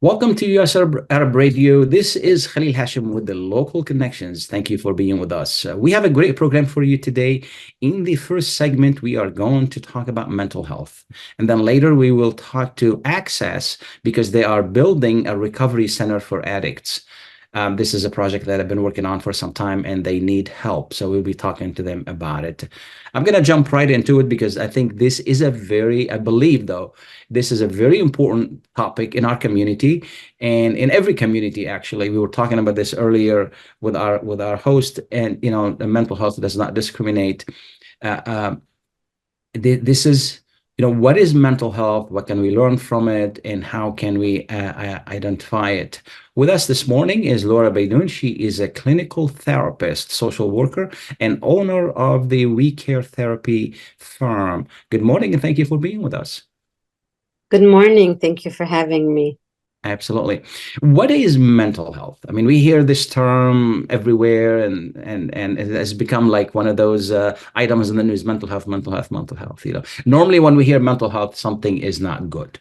Welcome to US Arab Radio. This is Khalil Hachem with the Local Connections. Thank you for being with us. We have a great program for you today. In the first segment, we are going to talk about mental health. And then later, we will talk to Access because they are building a recovery center for addicts. This is a project that I've been working on for some time and they need help. So we'll be talking to them about it. I'm going to jump right into it because I think this is I believe though, this is a very important topic in our community and in every community, actually. We were talking about this earlier with our host, and, mental health does not discriminate. This is, what is mental health? What can we learn from it? And how can we identify it? With us this morning is Laura Beydoun. She is a clinical therapist, social worker, and owner of the We Care Therapy firm. Good morning, and thank you for being with us. Good morning. Thank you for having me. Absolutely. What is mental health? I mean, we hear this term everywhere, and it has become like one of those items in the news: mental health, mental health, mental health. Normally when we hear mental health, something is not good.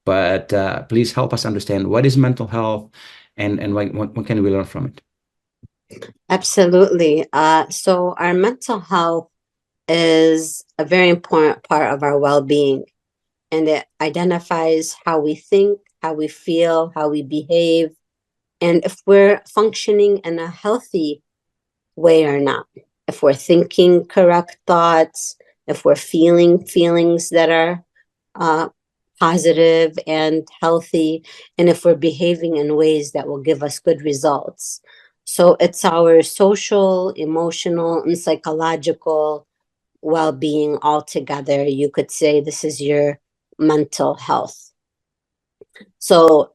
But please help us understand what is mental health, and what can we learn from it? Absolutely. So our mental health is a very important part of our well-being, and it identifies how we think, how we feel, how we behave, and if we're functioning in a healthy way or not. If we're thinking correct thoughts, if we're feeling feelings that are positive and healthy, and if we're behaving in ways that will give us good results. So it's our social, emotional, and psychological well-being all together. You could say this is your mental health. So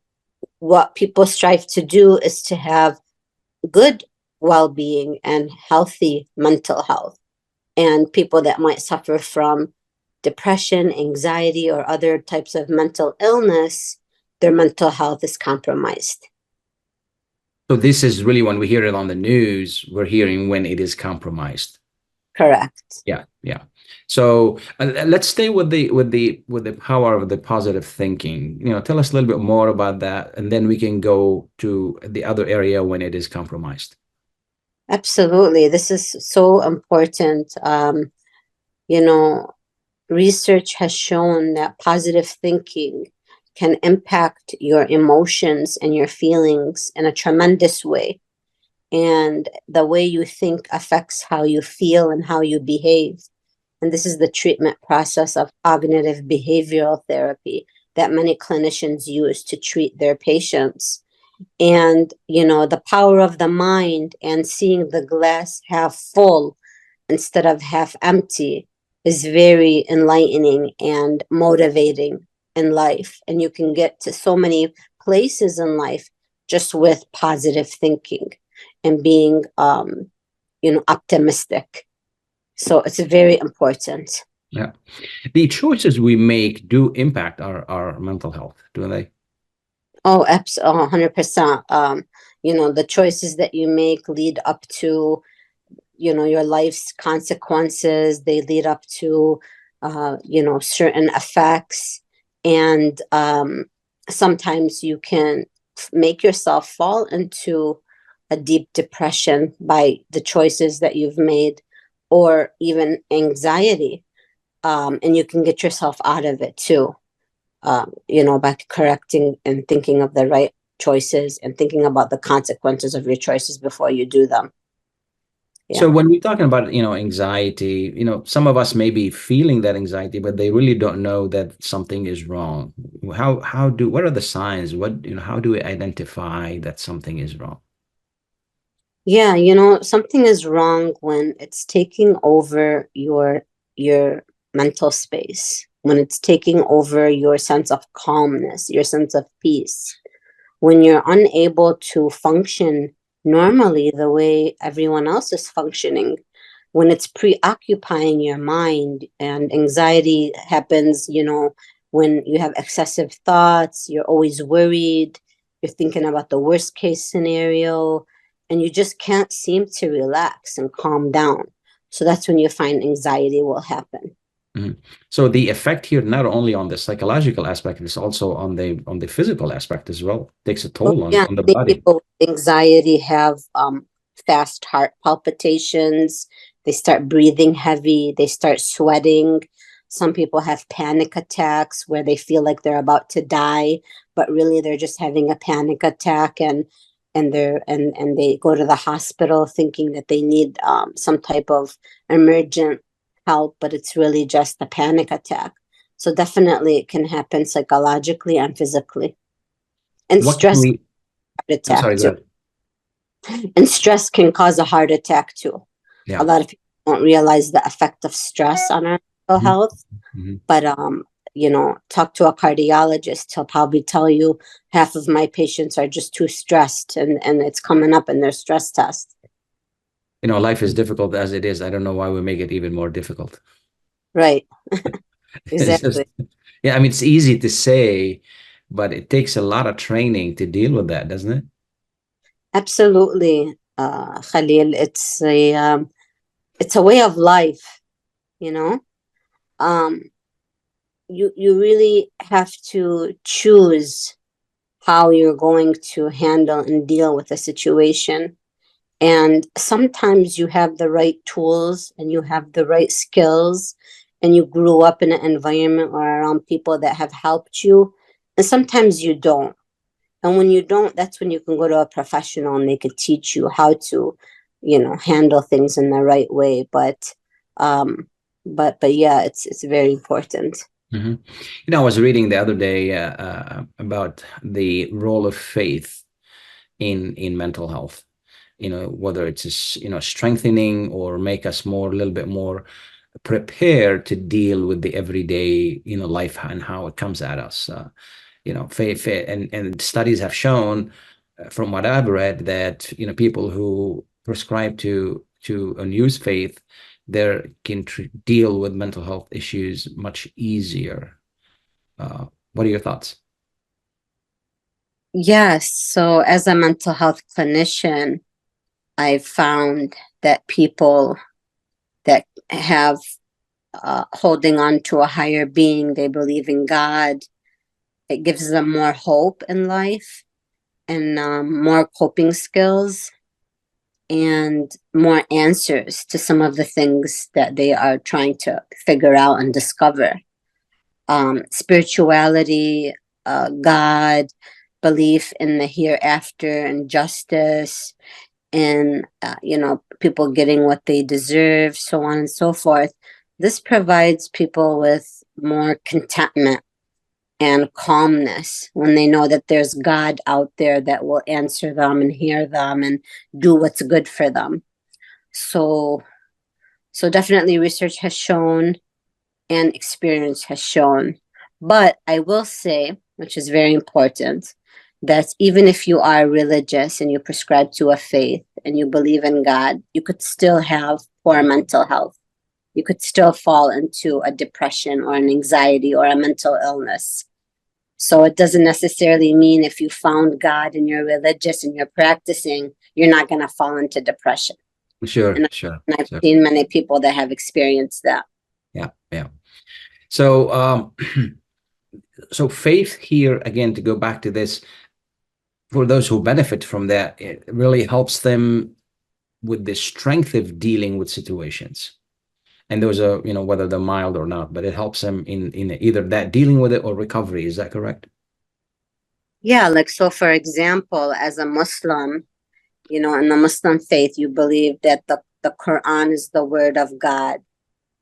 what people strive to do is to have good well-being and healthy mental health. And people that might suffer from depression, anxiety, or other types of mental illness, their mental health is compromised. So this is really, when we hear it on the news, we're hearing when it is compromised. Correct. Yeah. So let's stay with the power of the positive thinking. Tell us a little bit more about that, and then we can go to the other area when it is compromised. Absolutely. This is so important. Research has shown that positive thinking can impact your emotions and your feelings in a tremendous way. And the way you think affects how you feel and how you behave. And this is the treatment process of cognitive behavioral therapy that many clinicians use to treat their patients. And, the power of the mind and seeing the glass half full instead of half empty is very enlightening and motivating in life. And you can get to so many places in life just with positive thinking and being, optimistic. So it's very important. Yeah. The choices we make do impact our mental health, do they? Oh, absolutely, 100%. The choices that you make lead up to, your life's consequences. They lead up to, certain effects. And sometimes you can make yourself fall into a deep depression by the choices that you've made, or even anxiety. And you can get yourself out of it too, by correcting and thinking of the right choices and thinking about the consequences of your choices before you do them. Yeah. So when we're talking about, anxiety, some of us may be feeling that anxiety, but they really don't know that something is wrong. What are the signs? How do we identify that something is wrong? Yeah, something is wrong when it's taking over your mental space, when it's taking over your sense of calmness, your sense of peace, when you're unable to function normally the way everyone else is functioning, when it's preoccupying your mind. And anxiety happens, when you have excessive thoughts, you're always worried, you're thinking about the worst case scenario, and you just can't seem to relax and calm down. So that's when you find anxiety will happen. Mhm. So the effect here, not only on the psychological aspect, it's also on the physical aspect as well. Takes a Oh, toll yeah, on the the body. people with anxiety have fast heart palpitations. They start breathing heavy. They start sweating. Some people have panic attacks where they feel like they're about to die, but really they're just having a panic attack, and they go to the hospital thinking that they need some type of emergent help, but it's really just a panic attack. So definitely it can happen psychologically and physically. And What can stress we, heart I'm attack sorry, go too. ahead. And stress can cause a heart attack too. A Yeah. lot of people don't realize the effect of stress on our mental Mhm. health, Mhm. but talk to a cardiologist. He'll probably tell you half of my patients are just too stressed, and it's coming up in their stress test. Life is difficult as it is. I don't know why we make it even more difficult. Right. It's just, Exactly. yeah, I mean, it's easy to say, but it takes a lot of training to deal with that, doesn't it? Absolutely, Khalil. It's a way of life, you know. Um, you really have to choose how you're going to handle and deal with a situation. And sometimes you have the right tools and you have the right skills, and you grew up in an environment or around people that have helped you. And sometimes you don't. And when you don't, that's when you can go to a professional and they could teach you how to, handle things in the right way. Um, but yeah, it's very important. Hmm. I was reading the other day about the role of faith in mental health. Whether it's strengthening or make us a little bit more prepared to deal with the everyday life and how it comes at us. Faith, and studies have shown, from what I've read, that people who prescribe to and use faith, they can deal with mental health issues much easier. What are your thoughts? Yes. So as a mental health clinician, I've found that people that have holding on to a higher being, they believe in God, it gives them more hope in life, and more coping skills, and more answers to some of the things that they are trying to figure out and discover. Spirituality, God, belief in the hereafter and justice, and people getting what they deserve, so on and so forth. This provides people with more contentment and calmness when they know that there's God out there that will answer them and hear them and do what's good for them. So so definitely research has shown and experience has shown. But I will say, which is very important, that even if you are religious and you prescribe to a faith and you believe in God, you could still have poor mental health. You could still fall into a depression or an anxiety or a mental illness. So it doesn't necessarily mean if you found God and you're religious and you're practicing, you're not going to fall into depression. Sure, And, sure, and I've sure. seen many people that have experienced that. Yeah, yeah. So, so faith here again, to go back to this, for those who benefit from that, it really helps them with the strength of dealing with situations. And those are, whether they're mild or not, but it helps them in either that dealing with it or recovery. Is that correct? Yeah, like so for example, as a Muslim, in the Muslim faith, you believe that the Quran is the word of God,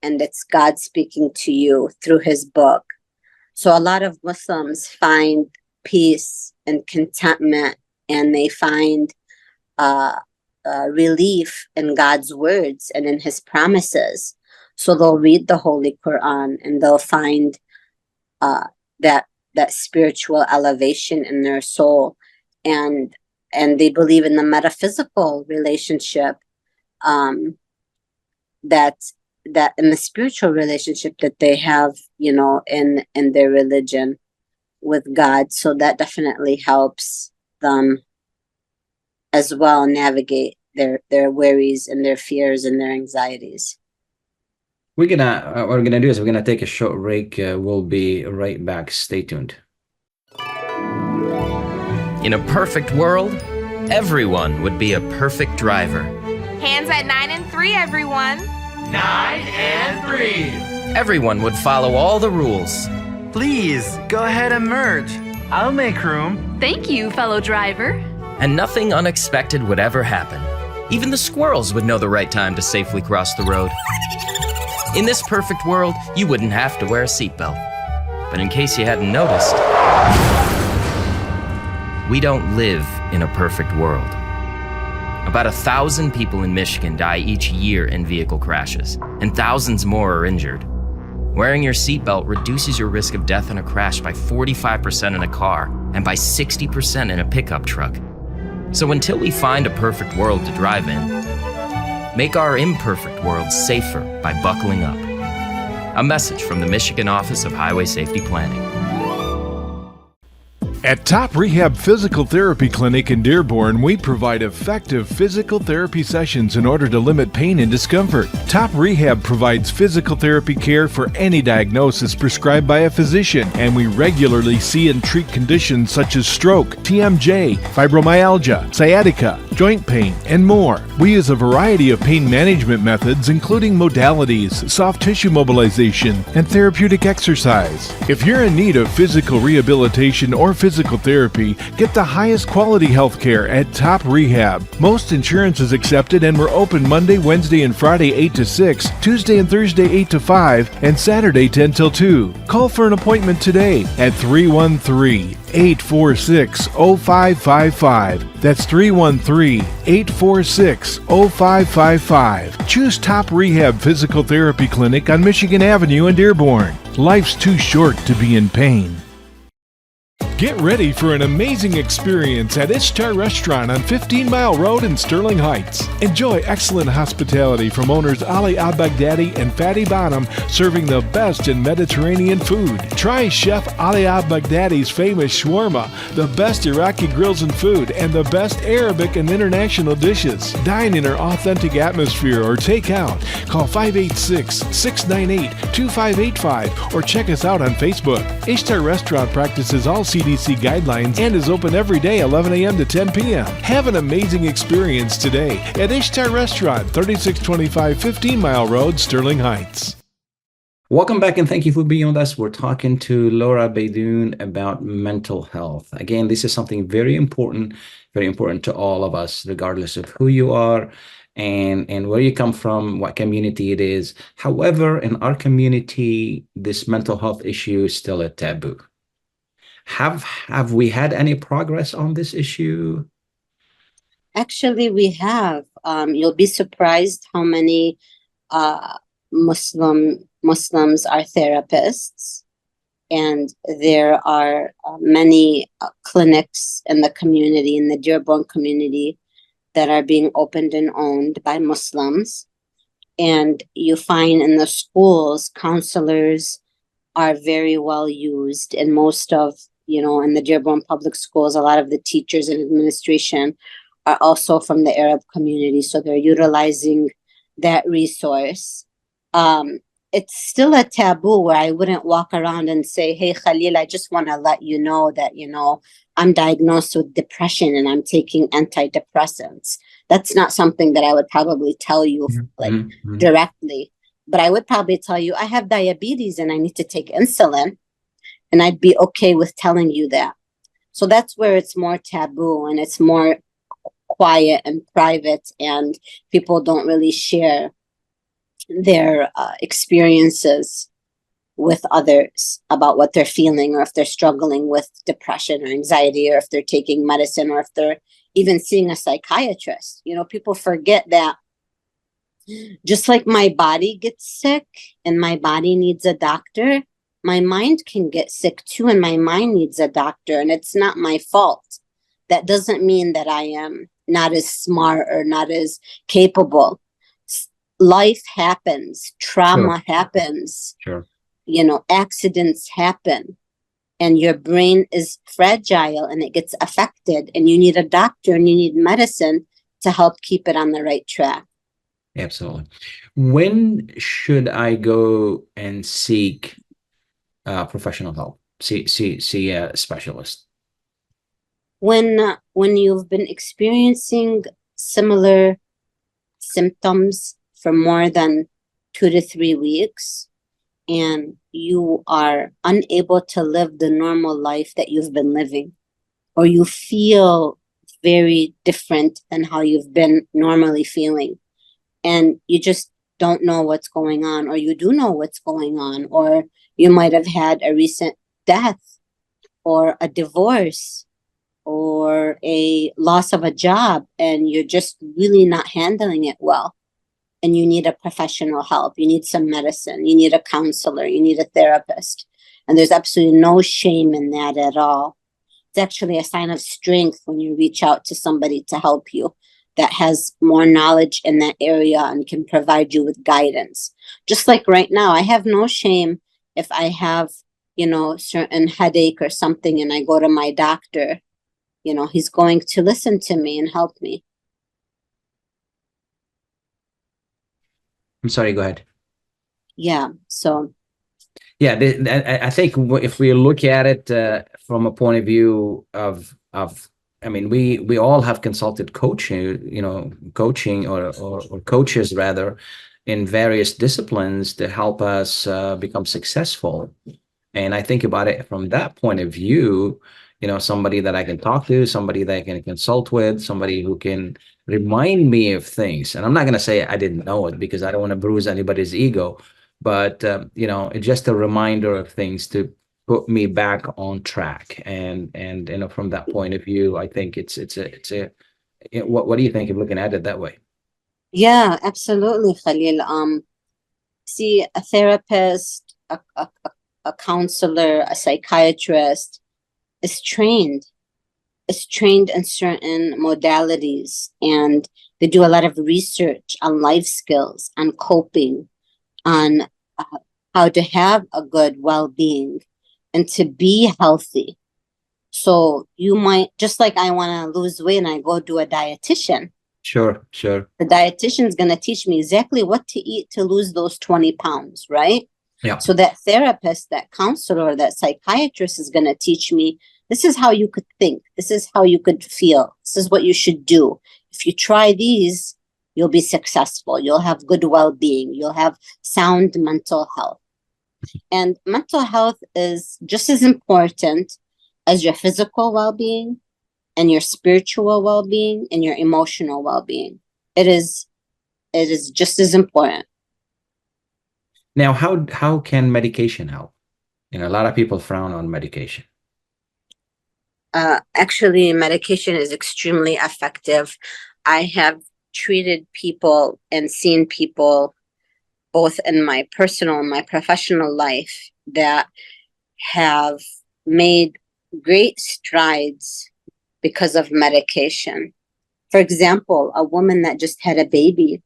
and it's God speaking to you through his book. So a lot of Muslims find peace and contentment, and they find uh, relief in God's words and in his promises. So they'll read the Holy Quran and they'll find uh, that that spiritual elevation in their soul, and they believe in the metaphysical relationship, um, that in the spiritual relationship that they have, in their religion with God. So that definitely helps them as well navigate their worries and their fears and their anxieties. What we're gonna do is we're gonna take a short break. We'll be right back. Stay tuned. In a perfect world, everyone would be a perfect driver. Hands at 9 and 3, everyone. 9 and 3. Everyone would follow all the rules. Please, go ahead and merge. I'll make room. Thank you, fellow driver. And nothing unexpected would ever happen. Even the squirrels would know the right time to safely cross the road. In this perfect world, you wouldn't have to wear a seatbelt. But in case you hadn't noticed, we don't live in a perfect world. About 1,000 people in Michigan die each year in vehicle crashes, and thousands more are injured. Wearing your seatbelt reduces your risk of death in a crash by 45% in a car and by 60% in a pickup truck. So until we find a perfect world to drive in, make our imperfect world safer by buckling up. A message from the Michigan Office of Highway Safety Planning. At Top Rehab Physical Therapy Clinic in Dearborn, we provide effective physical therapy sessions in order to limit pain and discomfort. Top Rehab provides physical therapy care for any diagnosis prescribed by a physician, and we regularly see and treat conditions such as stroke, TMJ, fibromyalgia, sciatica, joint pain, and more. We use a variety of pain management methods, including modalities, soft tissue mobilization, and therapeutic exercise. If you're in need of physical rehabilitation or physical therapy, get the highest quality health care at Top Rehab. Most insurance is accepted, and we're open Monday, Wednesday, and Friday 8 to 6, Tuesday and Thursday 8 to 5, and Saturday 10 till 2. Call for an appointment today at 313-846-0555. That's 313-846-0555. Choose Top Rehab Physical Therapy Clinic on Michigan Avenue in Dearborn. Life's too short to be in pain. Get ready for an amazing experience at Ishtar Restaurant on 15 Mile Road in Sterling Heights. Enjoy excellent hospitality from owners Ali Al-Baghdadi and Fatty Bonham, serving the best in Mediterranean food. Try Chef Ali Al-Baghdadi's famous shawarma, the best Iraqi grills and food, and the best Arabic and international dishes. Dine in our authentic atmosphere or take out. Call 586-698-2585 or check us out on Facebook. Ishtar Restaurant practices all CDC guidelines and is open every day 11 a.m. to 10 p.m. Have an amazing experience today at Ishtar Restaurant, 3625 15 Mile Road, Sterling Heights. Welcome back, and thank you for being with us. We're talking to Laura Beydoun about mental health. Again, this is something very important to all of us, regardless of who you are and where you come from, what community it is. However, in our community, this mental health issue is still a taboo. Have we had any progress on this issue? Actually, we have. You'll be surprised how many Muslims are therapists, and there are many clinics in the community, in the Dearborn community, that are being opened and owned by Muslims. And you find in the schools, counselors are very well used, and most of, in the Dearborn public schools, a lot of the teachers and administration are also from the Arab community, so they're utilizing that resource. It's still a taboo where I wouldn't walk around and say, hey, Khalil, I just want to let you know that, I'm diagnosed with depression and I'm taking antidepressants. That's not something that I would probably tell you directly, but I would probably tell you I have diabetes and I need to take insulin, and I'd be okay with telling you that. So that's where it's more taboo and it's more quiet and private, and people don't really share their experiences with others about what they're feeling, or if they're struggling with depression or anxiety, or if they're taking medicine, or if they're even seeing a psychiatrist. People forget that just like my body gets sick and my body needs a doctor, my mind can get sick too, and my mind needs a doctor, and it's not my fault. That doesn't mean that I am not as smart or not as capable. Life happens, trauma happens, accidents happen, and your brain is fragile and it gets affected, and you need a doctor and you need medicine to help keep it on the right track. Absolutely. When should I go and seek professional help? See a specialist. When you've been experiencing similar symptoms for more than 2 to 3 weeks, and you are unable to live the normal life that you've been living, or you feel very different than how you've been normally feeling, and you just don't know what's going on, or you do know what's going on, or you might have had a recent death or a divorce or a loss of a job, and you're just really not handling it well, and you need a professional help, you need some medicine, you need a counselor, you need a therapist. And there's absolutely no shame in that at all. It's actually a sign of strength when you reach out to somebody to help you that has more knowledge in that area and can provide you with guidance. Just like right now, I have no shame if I have, certain headache or something, and I go to my doctor, he's going to listen to me and help me. I'm sorry, go ahead. Yeah. So Yeah, I think if we look at it from a point of view of, I mean, we all have consulted coaching or coaches rather in various disciplines to help us become successful. And I think about it from that point of view, somebody that I can talk to, somebody that I can consult with, somebody who can remind me of things. And I'm not going to say I didn't know it because I don't want to bruise anybody's ego, but it's just a reminder of things to put me back on track. And from that point of view, I think what do you think of looking at it that way? yeah, absolutely, Khalil. See, a therapist, a counselor, a psychiatrist is trained. Is trained in certain modalities, and they do a lot of research on life skills, on coping, on how to have a good well-being and to be healthy. So you might, just like I want to lose weight and I go to a dietitian, Sure. the dietitian is going to teach me exactly what to eat to lose those 20 pounds, right? Yeah. So that therapist, that counselor, that psychiatrist is going to teach me, this is how you could think, this is how you could feel, this is what you should do. If you try these, you'll be successful, you'll have good well-being, you'll have sound mental health. And mental health is just as important as your physical well-being and your spiritual well-being and your emotional well-being. It is just as important. Now, how can medication help? A lot of people frown on medication. Actually, medication is extremely effective. I have treated people and seen people both in my personal and my professional life that have made great strides because of medication. For example, a woman that just had a baby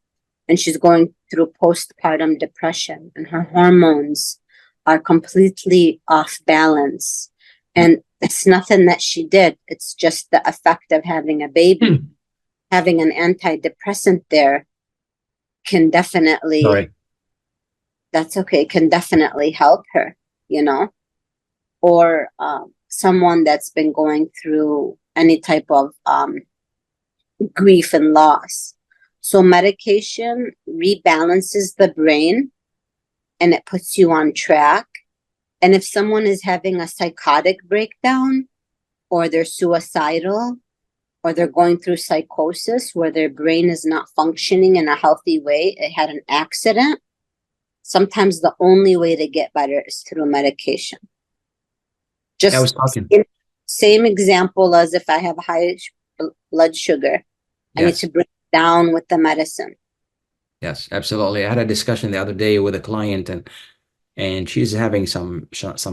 and she's going through postpartum depression and her hormones are completely off balance. And it's nothing that she did. It's just the effect of having a baby. Having an antidepressant there can definitely, Sorry. That's okay, can definitely help her, or someone that's been going through any type of grief and loss. So medication rebalances the brain and it puts you on track. And if someone is having a psychotic breakdown, or they're suicidal, or they're going through psychosis where their brain is not functioning in a healthy way, it had an accident, sometimes the only way to get better is through medication. Just I was talking. Same example as if I have high blood sugar, I need to bring it down with the medicine. Yes, absolutely. I had a discussion the other day with a client, and she's having some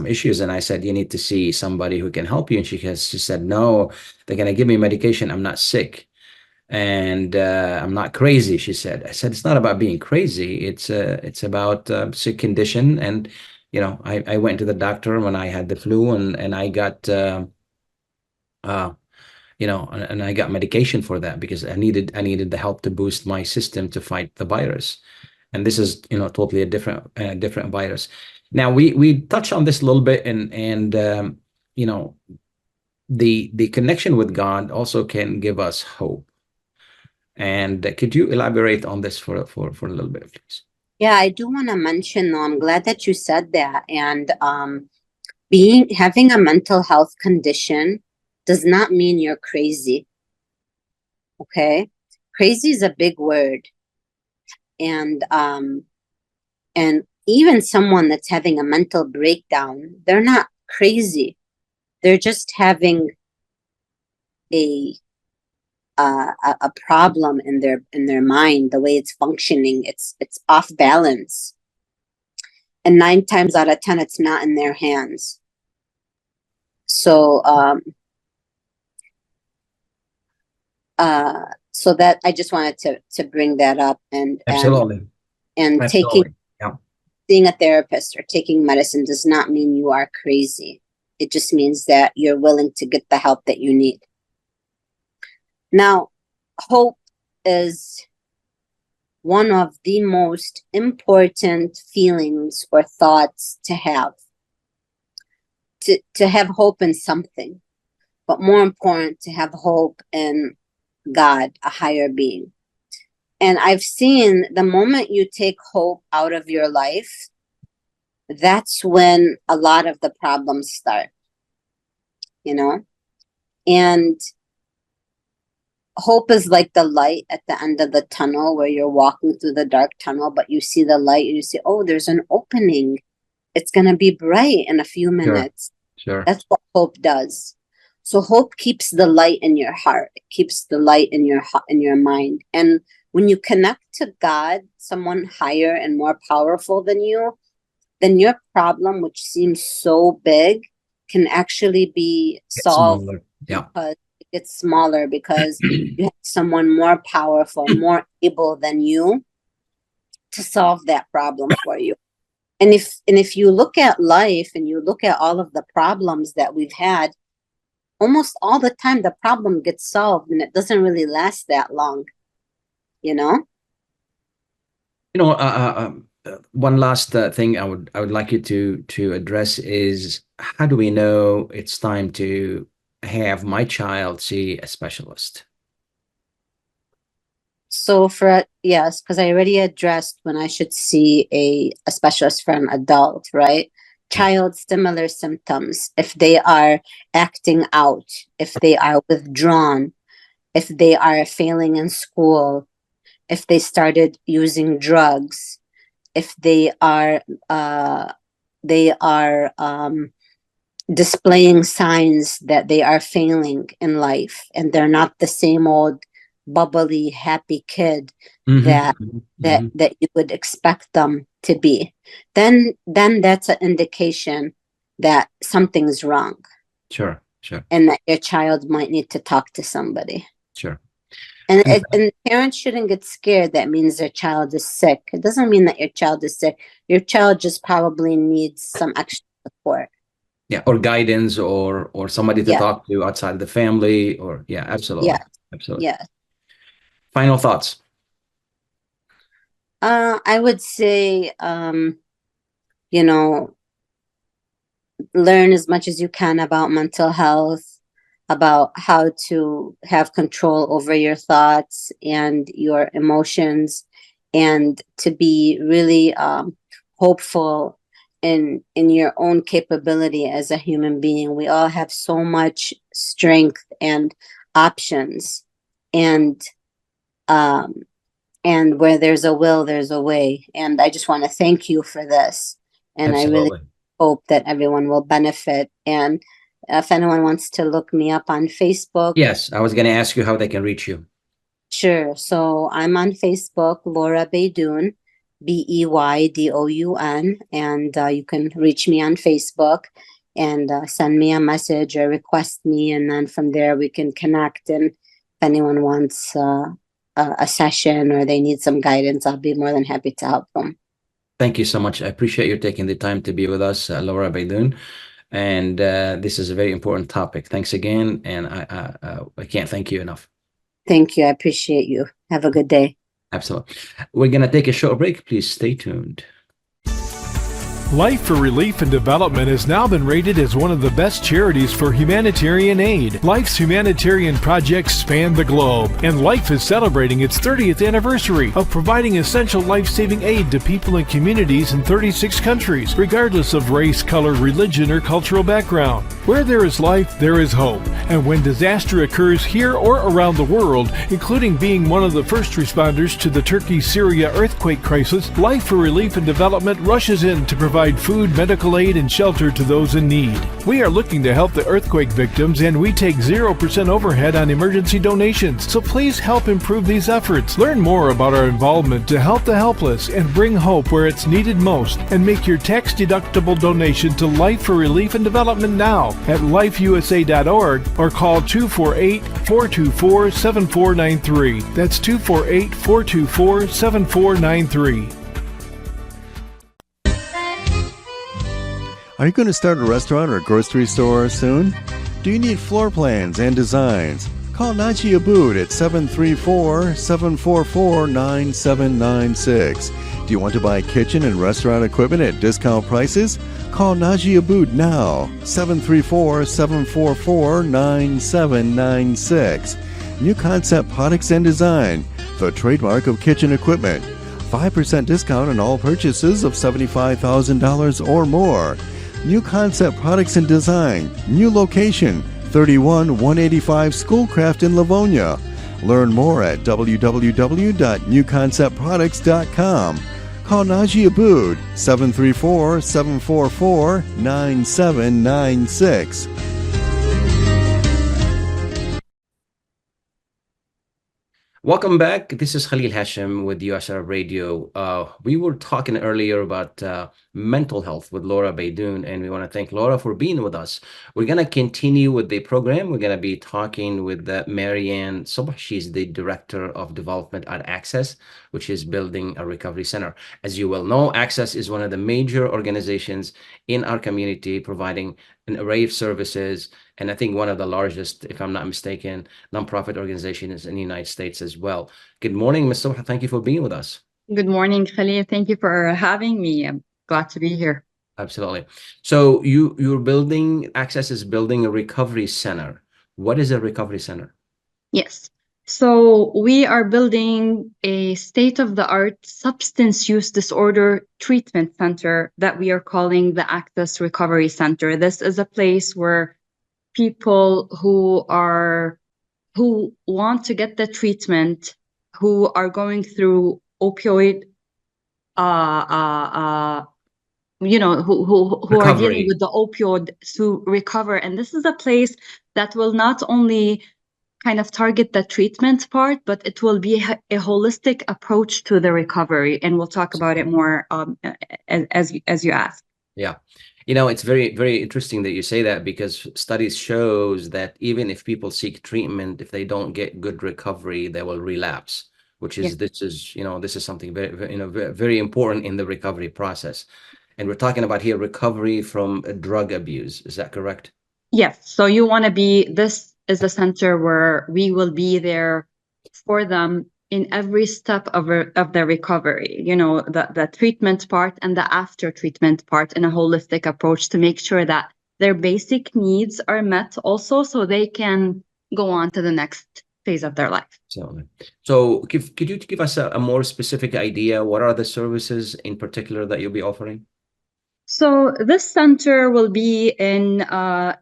issues, and I said, you need to see somebody who can help you. And she said, no, they're going to give me medication, I'm not sick, and I'm not crazy, she said. I said, it's not about being crazy, it's about sick condition. And I went to the doctor when I had the flu, and I got and I got medication for that because I needed the help to boost my system to fight the virus. And this is, totally a different virus. Now we touched on this a little bit, and the connection with God also can give us hope. And could you elaborate on this for a little bit, please? Yeah, I do want to mention, though, I'm glad that you said that. And having a mental health condition does not mean you're crazy. Okay? Crazy is a big word. And even someone that's having a mental breakdown, they're not crazy. They're just having a problem in their mind, the way it's functioning. It's off balance. And 9 times out of 10, it's not in their hands. So so that I just wanted to bring that up, and Absolutely. Absolutely. Seeing a therapist or taking medicine does not mean you are crazy. It just means that you're willing to get the help that you need. Now, hope is one of the most important feelings or thoughts to have. To have hope in something, but more important, to have hope in God, a higher being. And I've seen the moment you take hope out of your life, that's when a lot of the problems start, and hope is like the light at the end of the tunnel, where you're walking through the dark tunnel, but you see the light and you say, oh, there's an opening. It's going to be bright in a few minutes. Sure. That's what hope does. So hope keeps the light in your heart. It keeps the light in your mind. And when you connect to God, someone higher and more powerful than you, then your problem, which seems so big, can actually be solved. Yeah. Because it's smaller, because you have someone more powerful, more able than you to solve that problem for you. And if you look at life and you look at all of the problems that we've had, almost all the time the problem gets solved, and it doesn't really last that long, One last thing I would like you to address is, how do we know it's time to have my child see a specialist? So yes, because I already addressed when I should see a specialist for an adult, right? Child, similar symptoms. If they are acting out, if they are withdrawn, if they are failing in school, if they started using drugs, if they are displaying signs that they are failing in life, and they're not the same old bubbly, happy kid that you would expect them to be, then that's an indication that something's wrong. Sure. And that your child might need to talk to somebody. Sure. And parents shouldn't get scared. That means their child is sick. It doesn't mean that your child is sick. Your child just probably needs some extra support. Yeah, or guidance, or somebody to talk to outside the family, or absolutely. Yeah. Absolutely. Yeah. Final thoughts. I would say, learn as much as you can about mental health, about how to have control over your thoughts and your emotions, and to be really hopeful in your own capability as a human being. We all have so much strength and options, and where there's a will, there's a way. And I just want to thank you for this. And Absolutely. I really hope that everyone will benefit. And if anyone wants to look me up on Facebook. Yes, I was going to ask you how they can reach you. Sure. So I'm on Facebook, Laura Beydoun, Beydoun. And you can reach me on Facebook and send me a message or request me. And then from there we can connect. And if anyone wants a session or they need some guidance, I'll be more than happy to help them. Thank you so much. I appreciate you taking the time to be with us, Laura Beydoun. And this is a very important topic. Thanks again. And I can't thank you enough. Thank you. I appreciate you. Have a good day. Absolutely. We're going to take a short break. Please stay tuned. Life for Relief and Development has now been rated as one of the best charities for humanitarian aid. Life's humanitarian projects span the globe, and Life is celebrating its 30th anniversary of providing essential life-saving aid to people and communities in 36 countries, regardless of race, color, religion, or cultural background. Where there is life, there is hope. And when disaster occurs here or around the world, including being one of the first responders to the Turkey-Syria earthquake crisis, Life for Relief and Development rushes in to provide food, medical aid, and shelter to those in need. We are looking to help the earthquake victims, and we take 0% overhead on emergency donations. So please help improve these efforts. Learn more about our involvement to help the helpless and bring hope where it's needed most, and make your tax-deductible donation to Life for Relief and Development now at lifeusa.org or call 248-424-7493. That's 248-424-7493. Are you going to start a restaurant or grocery store soon? Do you need floor plans and designs? Call Naji Abood at 734-744-9796. Do you want to buy kitchen and restaurant equipment at discount prices? Call Naji Abood now, 734-744-9796. New Concept Products and Design, the trademark of kitchen equipment. 5% discount on all purchases of $75,000 or more. New Concept Products and Design, new location, 31185 Schoolcraft in Livonia. Learn more at www.newconceptproducts.com. Call Naji Abood, 734-744-9796. Welcome back. This is Khalil Hachem with US Arab Radio. We were talking earlier about mental health with Laura Beydoun, and we want to thank Laura for being with us. We're going to continue with the program. We're going to be talking with Ann Sobh. She's the Director of Development at Access, which is building a recovery center. As you well know, Access is one of the major organizations in our community providing an array of services, and I think one of the largest, if I'm not mistaken, nonprofit organizations in the United States as well. Good morning, Ms. Sobh. Thank you for being with us. Good morning, Khalil. Thank you for having me. I'm glad to be here. Absolutely. So you're building, Access is building a recovery center. What is a recovery center? Yes. So we are building a state-of-the-art substance use disorder treatment center that we are calling the Access Recovery Center. This is a place where people who want to get the treatment, who are going through opioid, who are dealing with the opioid to recover. And this is a place that will not only kind of target the treatment part, but it will be a holistic approach to the recovery. And we'll talk about it more as you ask. Yeah. You know, it's very, very interesting that you say that, because studies shows that even if people seek treatment, if they don't get good recovery, they will relapse, which is, this is something very, very, very important in the recovery process. And we're talking about here recovery from drug abuse. Is that correct? Yes. So you want to be, this is a center where we will be there for them in every step of the recovery, the treatment part and the after treatment part, in a holistic approach to make sure that their basic needs are met also, so they can go on to the next phase of their life. So could you give us a more specific idea? What are the services in particular that you'll be offering? So this center will be in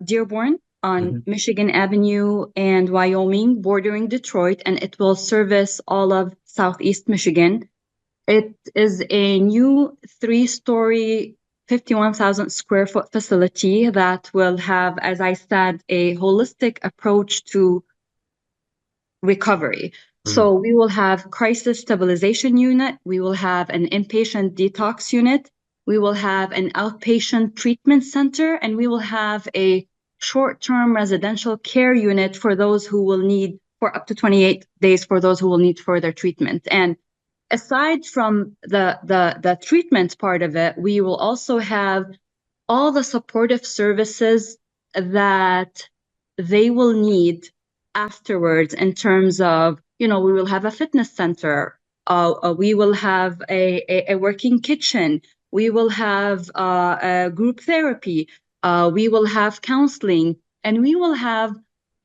Dearborn on Michigan Avenue and Wyoming, bordering Detroit, and it will service all of Southeast Michigan. It is a new 3-story, 51,000 square foot facility that will have, as I said, a holistic approach to recovery. So we will have crisis stabilization unit, we will have an inpatient detox unit, we will have an outpatient treatment center, and we will have a short-term residential care unit for those who will need, for up to 28 days, for those who will need further treatment. And aside from the treatment part of it, we will also have all the supportive services that they will need afterwards in terms of, we will have a fitness center, we will have a working kitchen, we will have a group therapy, we will have counseling, and we will have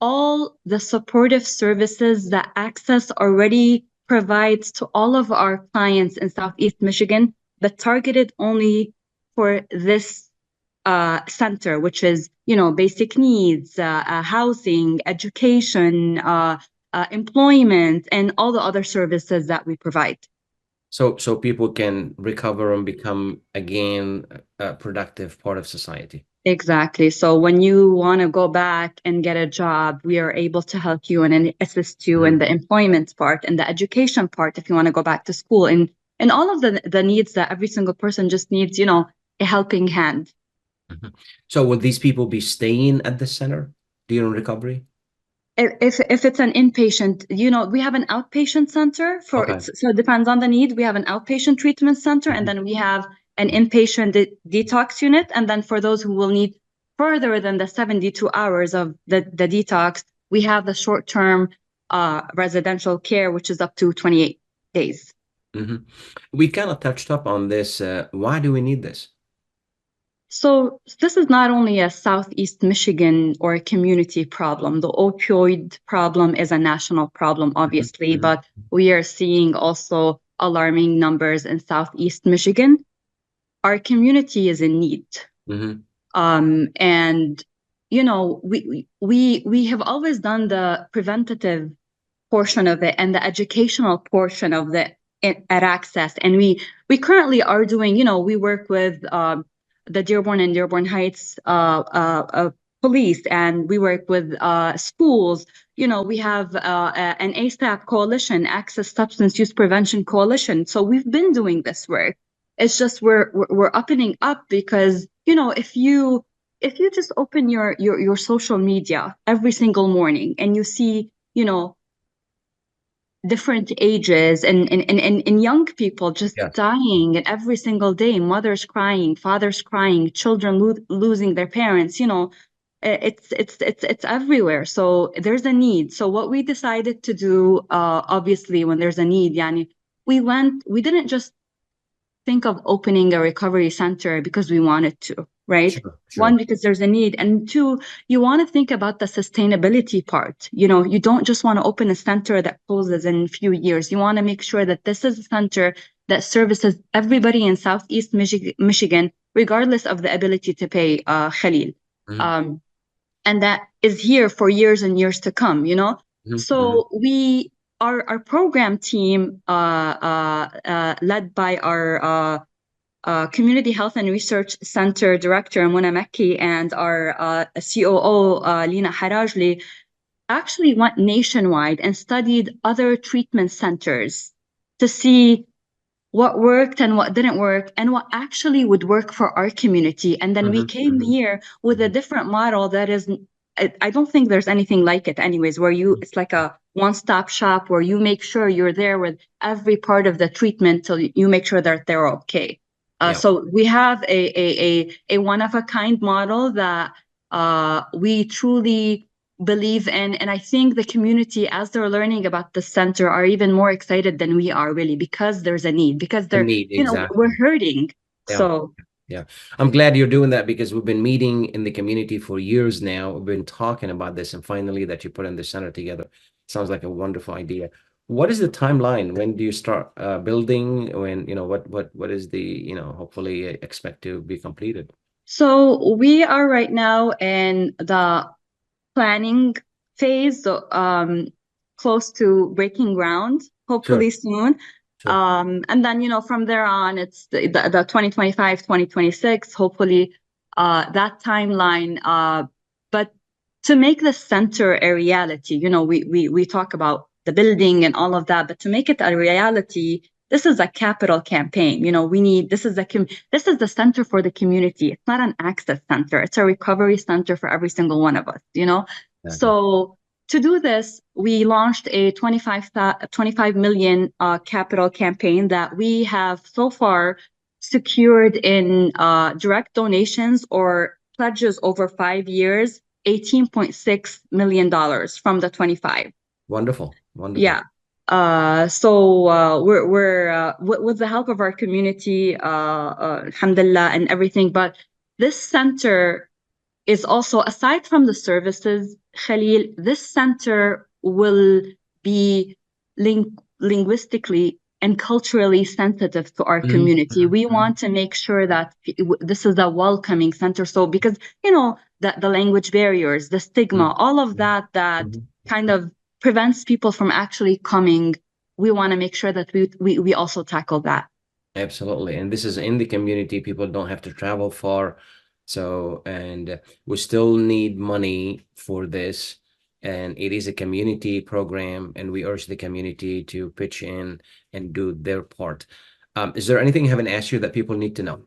all the supportive services that Access already provides to all of our clients in Southeast Michigan, but targeted only for this center, which is, basic needs, housing, education, employment, and all the other services that we provide. So people can recover and become again a productive part of society. Exactly. So when you want to go back and get a job, we are able to help you and assist you in the employment part and the education part if you want to go back to school, and all of the needs that every single person just needs, a helping hand. So will these people be staying at the center during recovery? If it's an inpatient, we have an outpatient center so it depends on the need. We have an outpatient treatment center, and then we have an inpatient detox unit. And then for those who will need further than the 72 hours of the detox, we have the short-term residential care, which is up to 28 days. We kind of touched up on this. Why do we need this? So this is not only a Southeast Michigan or a community problem. The opioid problem is a national problem, obviously, but we are seeing also alarming numbers in Southeast Michigan. Our community is in need. And, we have always done the preventative portion of it and the educational portion of it at Access. And we currently are doing, we work with the Dearborn and Dearborn Heights police, and we work with schools. We have an ASAP coalition, Access Substance Use Prevention Coalition. So we've been doing this work. It's just we're opening up because, if you just open your social media every single morning and you see, different ages and young people just dying every single day, mothers crying, fathers crying, children losing their parents, it's everywhere. So there's a need. So what we decided to do, obviously, when there's a need, we didn't just think of opening a recovery center because we wanted to, right? Sure. One, because there's a need, and two, you want to think about the sustainability part. You don't just want to open a center that closes in a few years. You want to make sure that this is a center that services everybody in Southeast Michigan, regardless of the ability to pay, Khalil. And that is here for years and years to come, So our program team, led by our Community Health and Research Center Director, Mona Mekki, and our COO, Lina Harajli, actually went nationwide and studied other treatment centers to see what worked and what didn't work and what actually would work for our community. And then we came here with a different model that is, I don't think there's anything like it anyways, where it's like a one-stop shop where you make sure you're there with every part of the treatment till you make sure that they're okay. So we have a one-of-a-kind model that we truly believe in. And I think the community, as they're learning about the center, are even more excited than we are, really, because there's a need, because we're hurting. Yeah, I'm glad you're doing that, because we've been meeting in the community for years now. We've been talking about this, and finally that you put in the center together. Sounds like a wonderful idea. What is the timeline? When do you start building? When, what is the, hopefully expect to be completed? So we are right now in the planning phase, so close to breaking ground, hopefully soon. And then, from there on, it's the 2025, 2026, hopefully that timeline. But to make the center a reality, we talk about the building and all of that, but to make it a reality, this is a capital campaign. This is the center for the community. It's not an access center. It's a recovery center for every single one of us, So to do this, we launched a 25 million capital campaign that we have so far secured in direct donations or pledges over 5 years, $18.6 million from the 25. Wonderful. Yeah. So we're with the help of our community, alhamdulillah, and everything. But this center is also, aside from the services, Khalil, this center will be linguistically and culturally sensitive to our community. We want to make sure that this is a welcoming center. So because, the language barriers, the stigma, all of that kind of prevents people from actually coming. We want to make sure that we also tackle that. Absolutely. And this is in the community. People don't have to travel far. So, and we still need money for this. And it is a community program, and we urge the community to pitch in and do their part. Is there anything I haven't asked you that people need to know?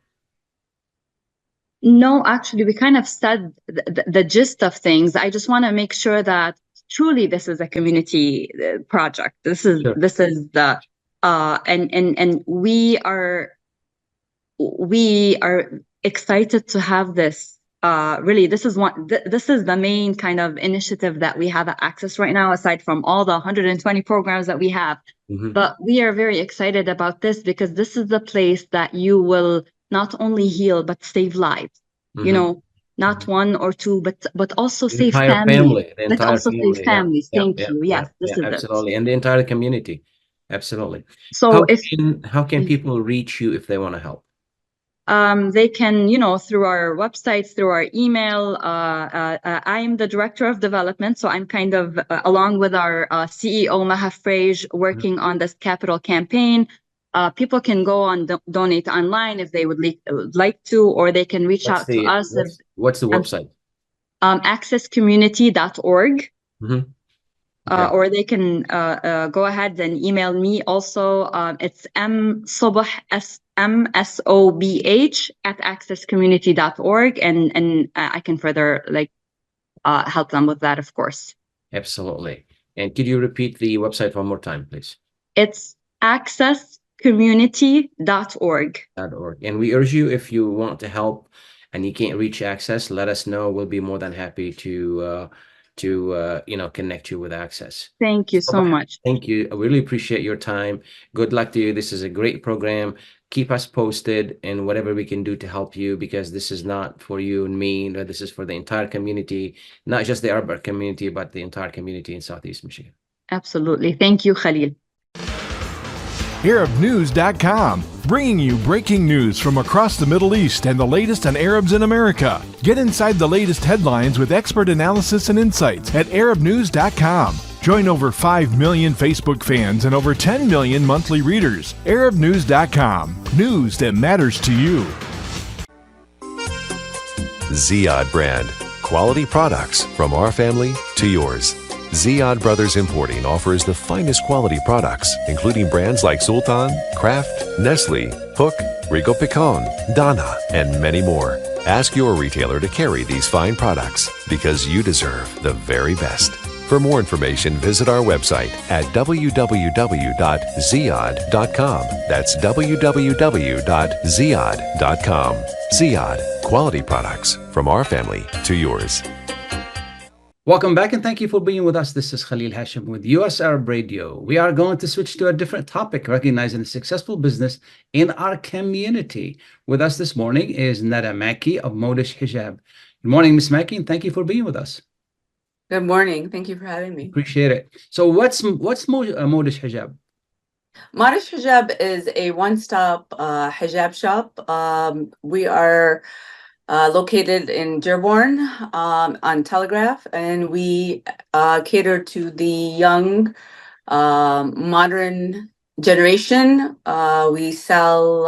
No, actually, we kind of said the gist of things. I just want to make sure that truly this is a community project. This is the and we are excited to have this. Really, this is the main kind of initiative that we have at Access right now, aside from all the 120 programs that we have. But we are very excited about this because this is the place that you will not only heal but save lives. Not one or two, but also save families. The entire family. Save families. Thank you. Yes, this is absolutely, and the entire community. Absolutely. So how can people reach you if they want to help? They can, through our website, through our email. I am the director of development, so I'm kind of along with our CEO Maha Frage working on this capital campaign. People can go on donate online if they would like to, or they can reach out to us. What's the website? accesscommunity.org. Or they can go ahead and email me also. It's msobh, MSOBH at accesscommunity.org. And I can further help them with that, of course. Absolutely. And could you repeat the website one more time, please? It's accesscommunity.org. And we urge you, if you want to help and you can't reach Access, let us know. We'll be more than happy to connect you with Access. Thank you so much. Thank you. I really appreciate your time. Good luck to you. This is a great program. Keep us posted and whatever we can do to help you, because this is not for you and me. This is for the entire community, not just the Arab community, but the entire community in Southeast Michigan. Absolutely. Thank you, Khalil. ArabNews.com, bringing you breaking news from across the Middle East and the latest on Arabs in America. Get inside the latest headlines with expert analysis and insights at ArabNews.com. Join over 5 million Facebook fans and over 10 million monthly readers. ArabNews.com, news that matters to you. Ziyad brand, quality products from our family to yours. Ziyad Brothers Importing offers the finest quality products, including brands like Sultan, Kraft, Nestle, Hook, Rico Picon, Dana, and many more. Ask your retailer to carry these fine products because you deserve the very best. For more information, visit our website at www.ziyad.com. That's www.ziyad.com. Ziyad, quality products from our family to yours. Welcome back, and thank you for being with us. This is Khalil Hachem with US Arab Radio. We are going to switch to a different topic, recognizing a successful business in our community. With us this morning is Nada Maki of Modish Hijab. Good morning, Ms. Maki, and thank you for being with us. Good morning. Thank you for having me. Appreciate it. So what's Modish Hijab? Modish Hijab is a one-stop hijab shop. We are located in Dearborn on Telegraph, and we cater to the young, modern generation. We sell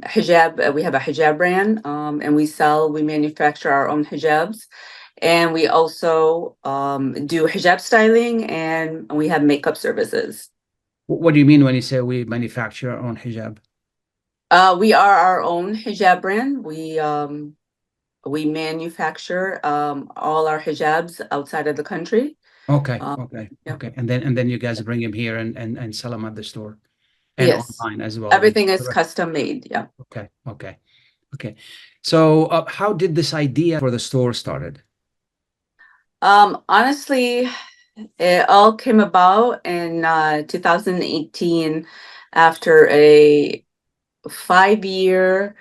hijab. We have a hijab brand, and we manufacture our own hijabs. And we also do hijab styling, and we have makeup services. What do you mean when you say we manufacture our own hijab? We are our own hijab brand. We manufacture all our hijabs outside of the country. Okay. And then you guys bring them here and sell them at the store. and Yes. online as well. Everything is custom made. Yeah. Okay. So how did this idea for the store started? Honestly, it all came about in 2018 after a 5-year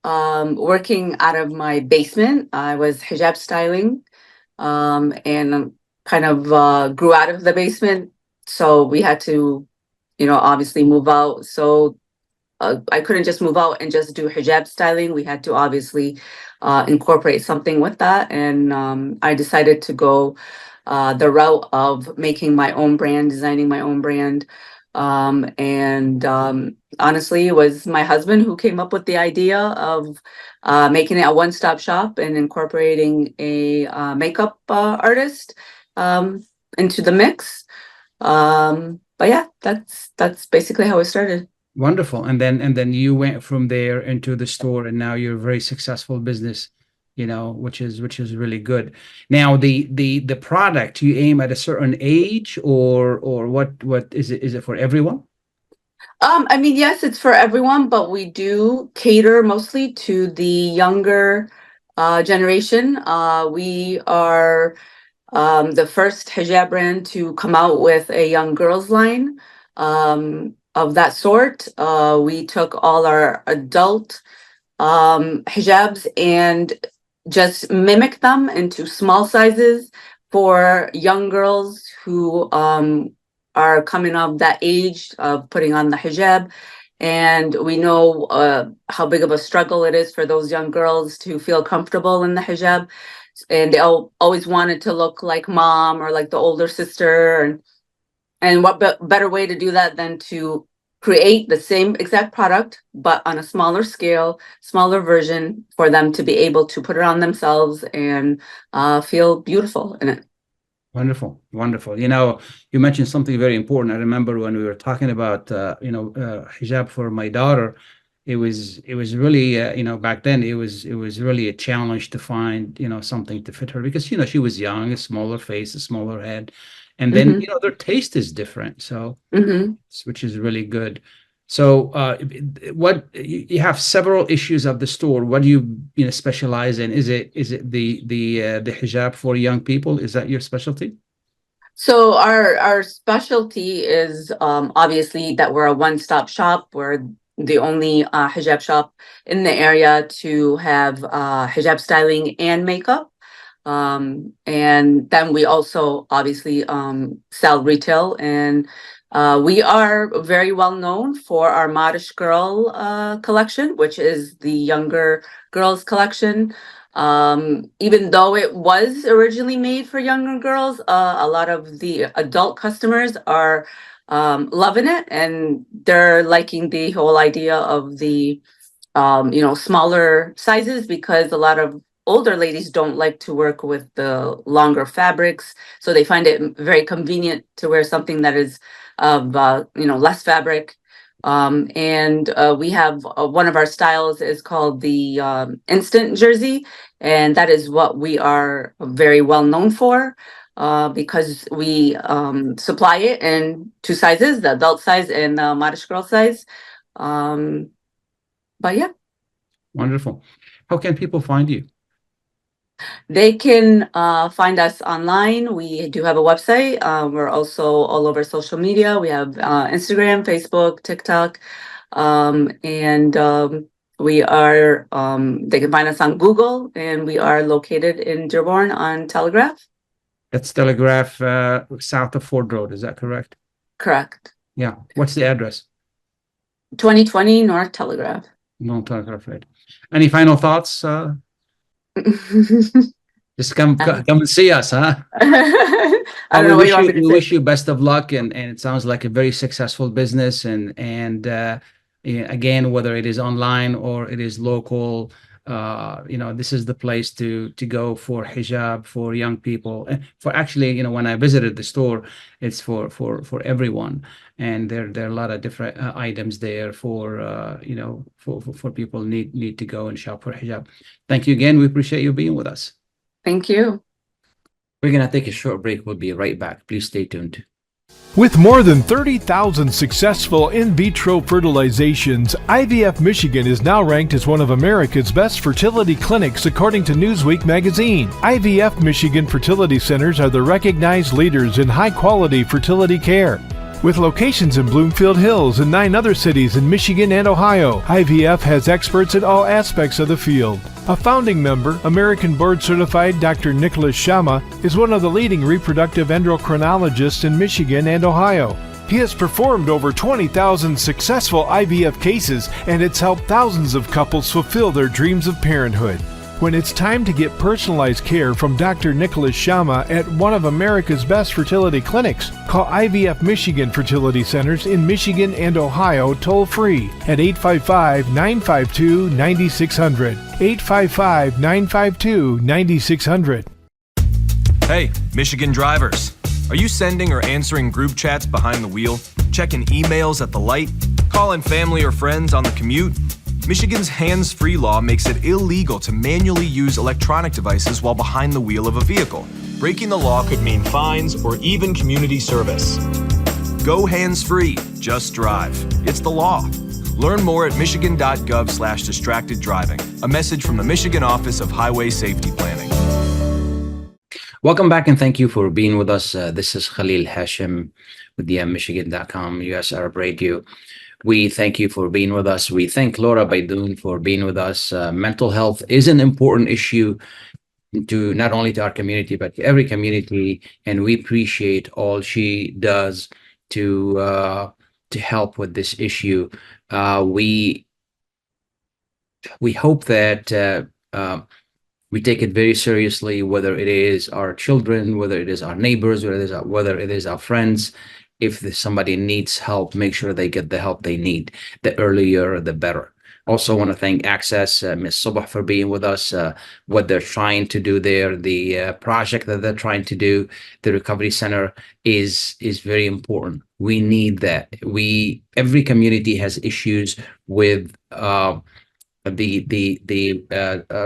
working out of my basement. I was hijab styling, and kind of grew out of the basement. So we had to, obviously move out. So I couldn't just move out and just do hijab styling. We had to obviously incorporate something with that. And I decided to go the route of making my own brand, designing my own brand. And honestly, it was my husband who came up with the idea of making it a one-stop shop and incorporating a makeup artist into the mix. But yeah, that's basically how it started. Wonderful. And then you went from there into the store, and now you're a very successful business, which is really good. Now the product, you aim at a certain age, or what is it? Is it for everyone? I mean, yes, it's for everyone, but we do cater mostly to the younger generation. We are the first hijab brand to come out with a young girls line of that sort. We took all our adult hijabs and just mimic them into small sizes for young girls who are coming of that age of putting on the hijab. And we know how big of a struggle it is for those young girls to feel comfortable in the hijab. And they always wanted to look like mom or like the older sister. And what better way to do that than to create the same exact product, but on a smaller scale, smaller version for them to be able to put it on themselves and feel beautiful in it. Wonderful. You mentioned something very important. I remember when we were talking about, hijab for my daughter, it was really, back then it was really a challenge to find, something to fit her, because, she was young, a smaller face, a smaller head. And then, their taste is different. So, which is really good. So, what you have several issues of the store. What do you specialize in? Is it the hijab for young people? Is that your specialty? So our specialty is obviously that we're a one-stop shop. We're the only hijab shop in the area to have hijab styling and makeup. And then we also obviously sell retail, and we are very well known for our Modish Girl collection, which is the younger girls collection. Even though it was originally made for younger girls, a lot of the adult customers are loving it, and they're liking the whole idea of the smaller sizes, because a lot of older ladies don't like to work with the longer fabrics, so they find it very convenient to wear something that is of less fabric. And we have one of our styles is called the instant jersey, and that is what we are very well known for, because we supply it in 2 sizes, the adult size and the Modish Girl size. But yeah. Wonderful. How can people find you? They can find us online. We do have a website. We're also all over social media. We have Instagram, Facebook, TikTok, and we are. They can find us on Google, and we are located in Dearborn on Telegraph. That's Telegraph, south of Ford Road. Is that correct? Correct. Yeah. What's the address? 2020 North Telegraph. No Telegraph, right? Any final thoughts? Just come and see us, huh? I don't know what you want me to say. We wish you best of luck, and it sounds like a very successful business. And again, whether it is online or it is local, this is the place to go for hijab for young people. For actually, when I visited the store, it's for everyone, and there are a lot of different items there for for people need to go and shop for hijab. Thank you again. We appreciate you being with us. Thank you. We're gonna take a short break. We'll be right back. Please stay tuned. With more than 30,000 successful in vitro fertilizations, IVF Michigan is now ranked as one of America's best fertility clinics according to Newsweek magazine. IVF Michigan fertility centers are the recognized leaders in high-quality fertility care. With locations in Bloomfield Hills and 9 other cities in Michigan and Ohio, IVF has experts in all aspects of the field. A founding member, American board-certified Dr. Nicholas Shama, is one of the leading reproductive endocrinologists in Michigan and Ohio. He has performed over 20,000 successful IVF cases, and it's helped thousands of couples fulfill their dreams of parenthood. When it's time to get personalized care from Dr. Nicholas Shama at one of America's best fertility clinics, call IVF Michigan Fertility Centers in Michigan and Ohio toll-free at 855-952-9600. 855-952-9600. Hey, Michigan drivers. Are you sending or answering group chats behind the wheel? Checking emails at the light? Calling family or friends on the commute? Michigan's hands-free law makes it illegal to manually use electronic devices while behind the wheel of a vehicle. Breaking the law could mean fines or even community service. Go hands-free, just drive. It's the law. Learn more at michigan.gov/distracted driving. A message from the Michigan Office of Highway Safety Planning. Welcome back and thank you for being with us. This is Khalil Hachem with the Michigan.com US Arab Radio. We thank you for being with us. We thank Laura Beydoun for being with us. Mental health is an important issue to not only to our community, but to every community. And we appreciate all she does to help with this issue. We hope that we take it very seriously, whether it is our children, whether it is our neighbors, whether it is our friends. If somebody needs help, make sure they get the help they need. The earlier, the better. Also want to thank Access, Ms. Sobh, for being with us. What they're trying to do there, the project that they're trying to do, the recovery center is very important. We need that. Every community has issues with the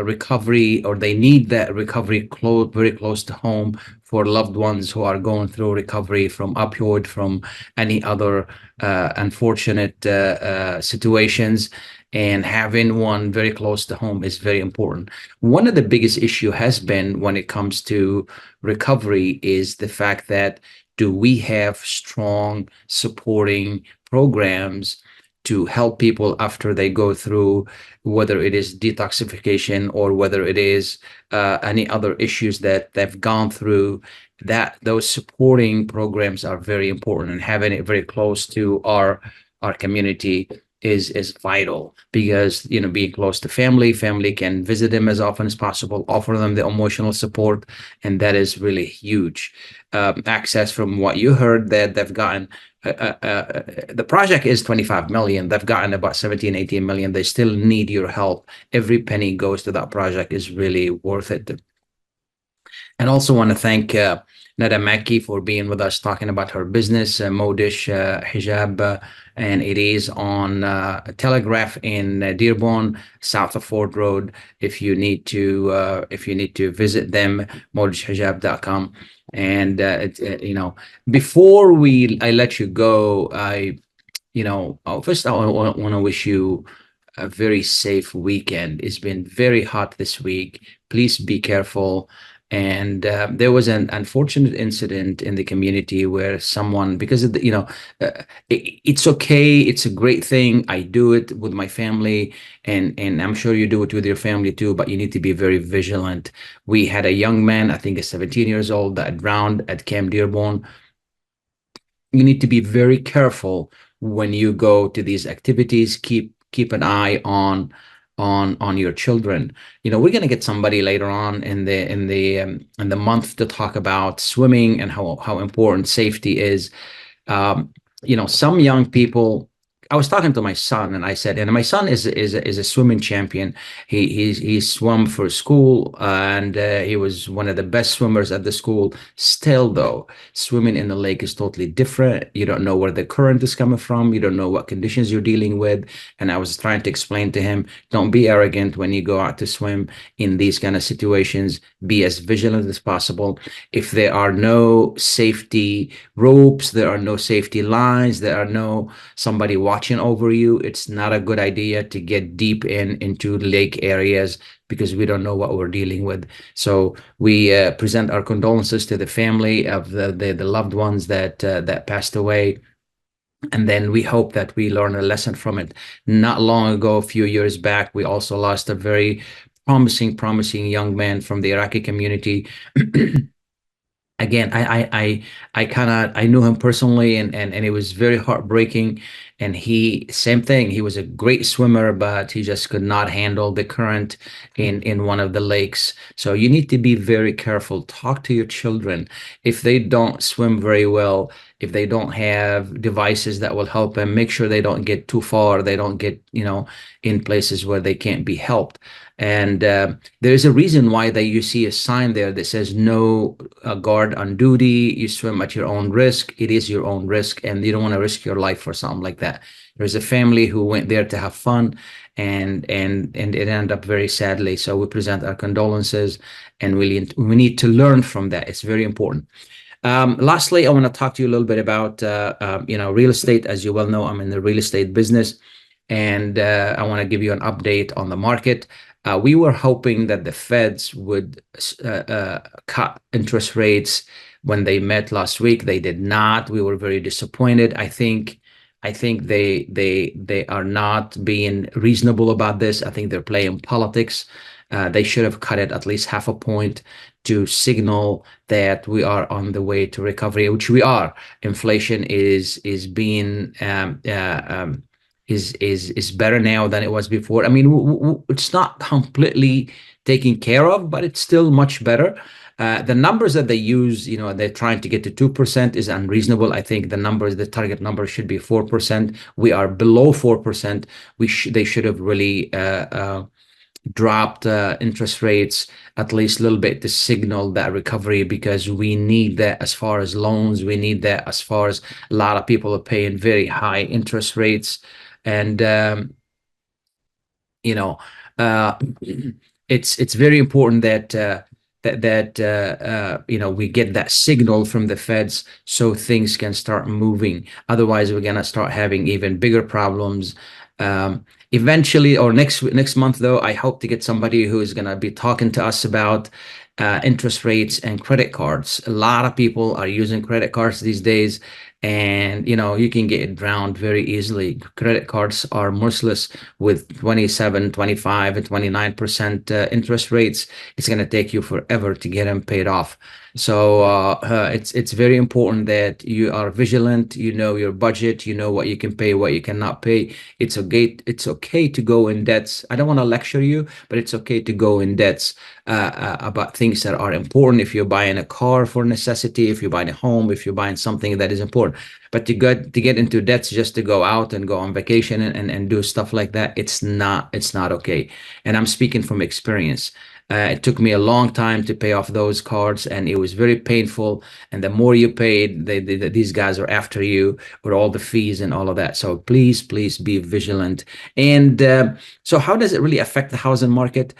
recovery, or they need that recovery very close to home for loved ones who are going through recovery from opioid, from any other unfortunate situations, and having one very close to home is very important. One of the biggest issue has been when it comes to recovery is the fact that do we have strong supporting programs to help people after they go through, whether it is detoxification or whether it is any other issues that they've gone through. That those supporting programs are very important, and having it very close to our community is vital, because being close to family can visit them as often as possible, offer them the emotional support, and that is really huge. Access, from what you heard, that they've gotten the project is 25 million. They've gotten about 17, 18 million. They still need your help. Every penny goes to that project is really worth it. And also want to thank Nada Maki for being with us, talking about her business, Modish Hijab, and it is on Telegraph in Dearborn, south of Ford Road. If you need to visit them, modishhijab.com. And before I let you go, first I want to wish you a very safe weekend. It's been very hot this week. Please be careful. And there was an unfortunate incident in the community where someone, because of it's okay, it's a great thing. I do it with my family, and I'm sure you do it with your family too, but you need to be very vigilant. We had a young man, I think he's 17 years old, that drowned at Camp Dearborn. You need to be very careful when you go to these activities. Keep an eye on your children. We're going to get somebody later on in the month to talk about swimming and how important safety is. Some young people, I was talking to my son, and I said, and my son is a swimming champion. He swam for school, and he was one of the best swimmers at the school. Still, though, swimming in the lake is totally different. You don't know where the current is coming from. You don't know what conditions you're dealing with. And I was trying to explain to him, don't be arrogant when you go out to swim in these kind of situations. Be as vigilant as possible. If there are no safety ropes, there are no safety lines, there are no somebody watching over you, it's not a good idea to get deep into lake areas, because we don't know what we're dealing with. So we present our condolences to the family of the loved ones that passed away. And then we hope that we learn a lesson from it. Not long ago, a few years back, we also lost a very promising young man from the Iraqi community. Again, I knew him personally, and it was very heartbreaking. And same thing, he was a great swimmer, but he just could not handle the current in one of the lakes. So you need to be very careful. Talk to your children. If they don't swim very well, if they don't have devices that will help them, make sure they don't get too far, they don't get, in places where they can't be helped. And there's a reason why you see a sign there that says no guard on duty. You swim at your own risk. It is your own risk, and you don't want to risk your life for something like that. There's a family who went there to have fun, and it ended up very sadly. So we present our condolences, and we need to learn from that. It's very important. Lastly, I want to talk to you a little bit about real estate. As you well know, I'm in the real estate business, and I want to give you an update on the market. We were hoping that the Feds would cut interest rates when they met last week. They did not. We were very disappointed. I think they are not being reasonable about this. I think they're playing politics. They should have cut it at least half a point to signal that we are on the way to recovery, which we are. Inflation is being is better now than it was before. I mean, it's not completely taken care of, but it's still much better. The numbers that they use, they're trying to get to 2% is unreasonable. I think the target number should be 4%. We are below 4%. They should have really dropped interest rates at least a little bit to signal that recovery, because we need that as far as loans. We need that as far as a lot of people are paying very high interest rates. And it's very important that we get that signal from the Feds so things can start moving. Otherwise, we're gonna start having even bigger problems. Eventually, or next month, though, I hope to get somebody who is gonna be talking to us about interest rates and credit cards. A lot of people are using credit cards these days, and you can get drowned very easily. Credit cards are merciless with 27, 25, and 29% interest rates. It's going to take you forever to get them paid off. So it's very important that you are vigilant. You know your budget. You know what you can pay, what you cannot pay. It's okay to go in debts. I don't want to lecture you, but it's okay to go in debts about things that are important. If you're buying a car for necessity, if you're buying a home, if you're buying something that is important. But to get into debts just to go out and go on vacation and do stuff like that, it's not okay. And I'm speaking from experience. It took me a long time to pay off those cards, and it was very painful. And the more you paid, these guys are after you with all the fees and all of that. So please be vigilant. And so how does it really affect the housing market?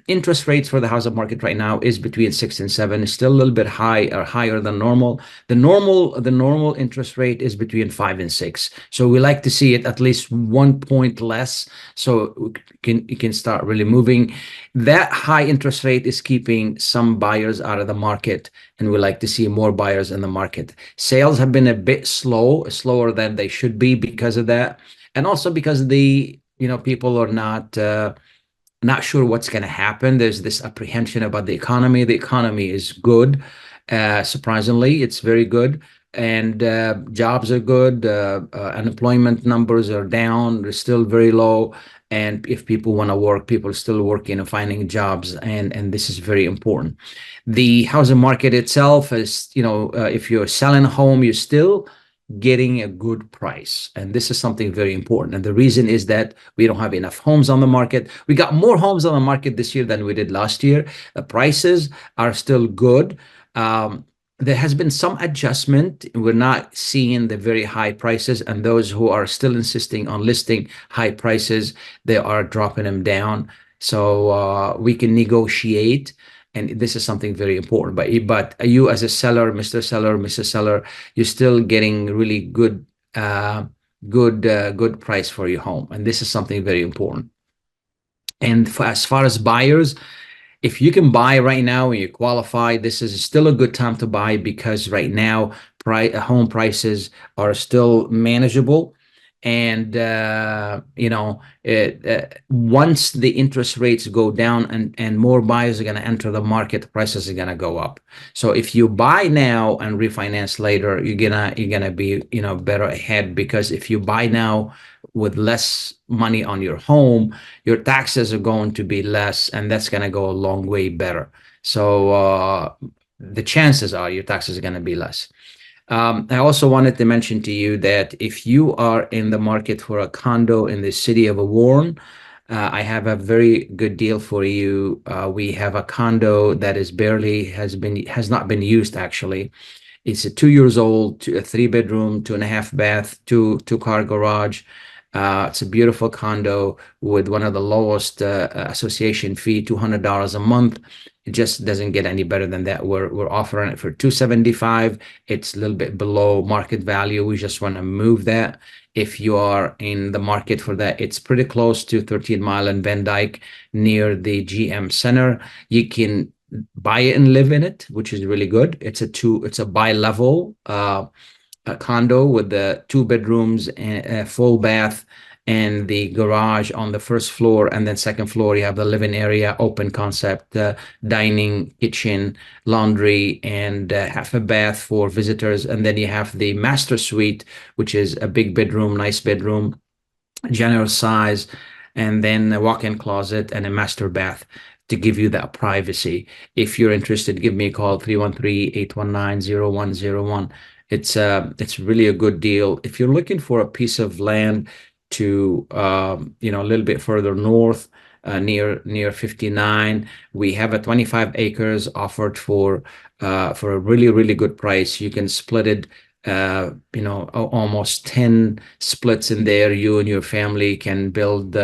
Interest rates for the housing market right now is between 6 and 7. It's still a little bit high, or higher than normal. The normal interest rate is between 5 and 6. So we like to see it at least 1 point less, so it can start really moving. That high interest rate is keeping some buyers out of the market, and we like to see more buyers in the market. Sales have been a bit slower than they should be because of that, and also because people are not sure what's going to happen. There's this apprehension about the economy. The economy is good. Surprisingly, it's very good. And jobs are good. Unemployment numbers are down. They're still very low. And if people want to work, people are still working and finding jobs. And this is very important. The housing market itself is, if you're selling a home, you still getting a good price. And this is something very important. And the reason is that we don't have enough homes on the market. We got more homes on the market this year than we did last year. The prices are still good. There has been some adjustment. We're not seeing the very high prices, and those who are still insisting on listing high prices, they are dropping them down. So we can negotiate, and this is something very important. But you as a seller, Mr. Seller, Mrs. Seller, you're still getting really good good price for your home, and this is something very important. And as far as buyers, if you can buy right now and you qualify, this is still a good time to buy, because right now home prices are still manageable. And once the interest rates go down and more buyers are going to enter the market, the prices are going to go up. So if you buy now and refinance later, you're gonna be better ahead, because if you buy now with less money on your home, your taxes are going to be less, and that's going to go a long way better. So the chances are your taxes are going to be less. I also wanted to mention to you that if you are in the market for a condo in the city of Warren, I have a very good deal for you. We have a condo that has not been used actually. It's a 2 years old, a 3-bedroom, 2.5 bath, two car garage. It's a beautiful condo with one of the lowest association fee, $200 a month. It just doesn't get any better than that. We're offering it for $275. It's a little bit below market value. We just want to move that. If you are in the market for that, it's pretty close to 13 Mile and Van Dyke, near the GM Center. You can buy it and live in it, which is really good. It's a bi-level condo with the 2 bedrooms and a full bath, and the garage on the first floor, and then second floor you have the living area, open concept, dining, kitchen, laundry, and half a bath for visitors. And then you have the master suite, which is a big bedroom, nice bedroom, generous size, and then a walk-in closet and a master bath to give you that privacy. If you're interested, give me a call, 313-819-0101. It's really a good deal. If you're looking for a piece of land to a little bit further north, near 59, we have a 25 acres offered for a really good price. You can split it, almost 10 splits in there. You and your family can build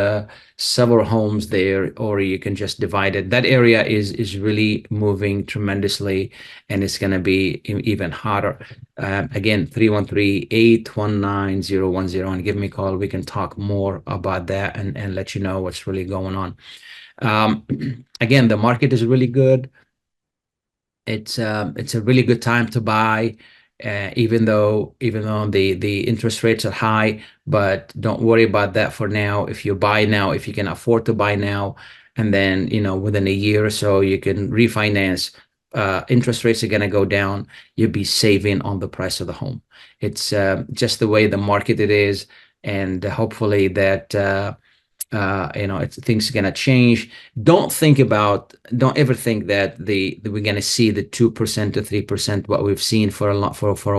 several homes there, or you can just divide it. That area is really moving tremendously, and it's going to be even hotter. Again, 313-819-0101, and give me a call. We can talk more about that and let you know what's really going on. Again, the market is really good. It's a really good time to buy. Even though the interest rates are high, but don't worry about that for now. If you buy now, if you can afford to buy now, and then within a year or so you can refinance, interest rates are going to go down. You'll be saving on the price of the home. It's just the way the market it is, and hopefully that things are going to change. Don't ever think that we're going to see the 2% to 3% what we've seen for a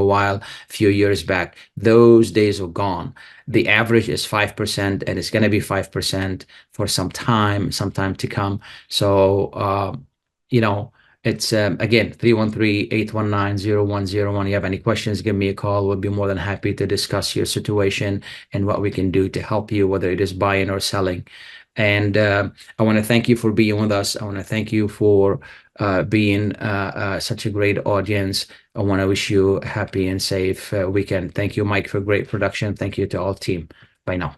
while, a few years back. Those days are gone. The average is 5%, and it's going to be 5% for some time to come. So it's again, 313-819-0101. You have any questions, give me a call. We'll be more than happy to discuss your situation and what we can do to help you, whether it is buying or selling. And I want to thank you for being with us. I want to thank you for being such a great audience. I want to wish you a happy and safe weekend. Thank you, Mike, for great production. Thank you to all team. Bye now.